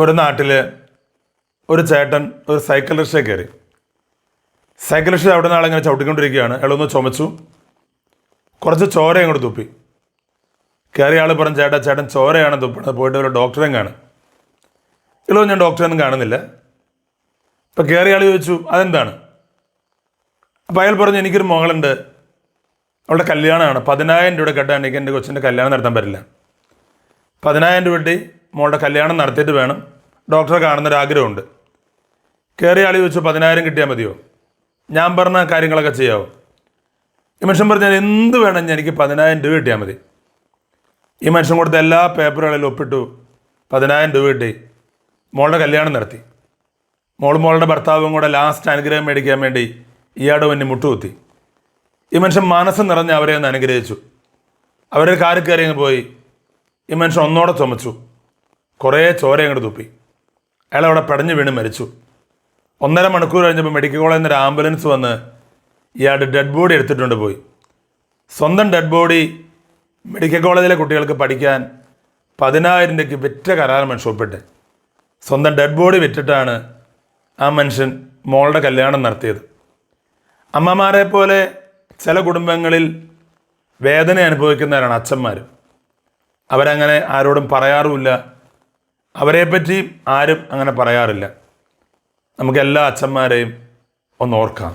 ഒരു നാട്ടിൽ ഒരു ചേട്ടൻ ഒരു സൈക്കിൾ റിക്ഷയിൽ കയറി. സൈക്കിൾ റിക്ഷ അവിടെ നിന്ന് ആളിങ്ങനെ ചവിട്ടിക്കൊണ്ടിരിക്കുകയാണ്. അയാളൊന്ന് ചുമച്ചു, കുറച്ച് ചോര അങ്ങോട്ട് തുപ്പി. കയറിയ ആൾ പറഞ്ഞു, ചേട്ടൻ ചോരയാണ് തുപ്പണത്, പോയിട്ട് ഒരു ഡോക്ടറെയും കാണും. ഞാൻ ഡോക്ടറെയൊന്നും കാണുന്നില്ല. അപ്പം കയറിയ ആൾ ചോദിച്ചു, അതെന്താണ്? അപ്പോൾ അയാൾ പറഞ്ഞു, എനിക്കൊരു മകളുണ്ട്, അവളുടെ കല്യാണമാണ്, 10,000 രൂപയുടെ കെട്ടാൻ എനിക്ക് എൻ്റെ കൊച്ചിൻ്റെ കല്യാണം നടത്താൻ പറ്റില്ല. 10,000 രൂപ കിട്ടി മോളുടെ കല്യാണം നടത്തിയിട്ട് വേണം ഡോക്ടറെ കാണുന്നൊരാഗ്രഹമുണ്ട്. കയറിയ ആൾ ചോദിച്ചു, 10,000 കിട്ടിയാൽ മതിയോ? ഞാൻ പറഞ്ഞ കാര്യങ്ങളൊക്കെ ചെയ്യാമോ? ഈ മനുഷ്യൻ പറഞ്ഞാൽ എന്ത് വേണം, എനിക്ക് 10,000 രൂപ കിട്ടിയാൽ മതി. ഈ മനുഷ്യൻ കൊടുത്ത എല്ലാ പേപ്പറുകളിലും ഒപ്പിട്ടു. 10,000 രൂപ കിട്ടി, മോളുടെ കല്യാണം നടത്തി. മോളുടെ ഭർത്താവും കൂടെ ലാസ്റ്റ് അനുഗ്രഹം മേടിക്കാൻ വേണ്ടി ഇയാളുടെ മുന്നിൽ മുട്ടുകുത്തി. ഈ മനുഷ്യൻ മനസ്സ് നിറഞ്ഞ് അവരെ ഒന്ന് അനുഗ്രഹിച്ചു. അവരുടെ കാറിൽ കയറി അങ്ങ് പോയി. ഈ മനുഷ്യൻ ഒന്നോടെ ചുമച്ചു, കുറേ ചോര അങ്ങോട്ട് തുപ്പി. അയാൾ അവിടെ പടഞ്ഞു വീണ് മരിച്ചു. 1.5 മണിക്കൂർ കഴിഞ്ഞപ്പോൾ മെഡിക്കൽ കോളേജിൽ നിന്ന് ഒരു ആംബുലൻസ് വന്ന് ഇയാളുടെ ഡെഡ് ബോഡി എടുത്തിട്ടുണ്ട് പോയി. സ്വന്തം ഡെഡ് ബോഡി മെഡിക്കൽ കോളേജിലെ കുട്ടികൾക്ക് പഠിക്കാൻ 10,000 രൂപയ്ക്ക് വിറ്റ കരാർ മനുഷ്യൻ ഒപ്പിട്ട് സ്വന്തം ഡെഡ് ബോഡി വിറ്റിട്ടാണ് ആ മനുഷ്യൻ മോളുടെ കല്യാണം നടത്തിയത്. അമ്മമാരെ പോലെ ചില കുടുംബങ്ങളിൽ വേദന അനുഭവിക്കുന്നവരാണ് അച്ഛന്മാർ. അവരങ്ങനെ ആരോടും പറയാറുമില്ല, അവരെപ്പറ്റി ആരും അങ്ങനെ പറയാറില്ല. നമുക്ക് എല്ലാ അച്ഛന്മാരെയും ഒന്ന് ഓർക്കാം.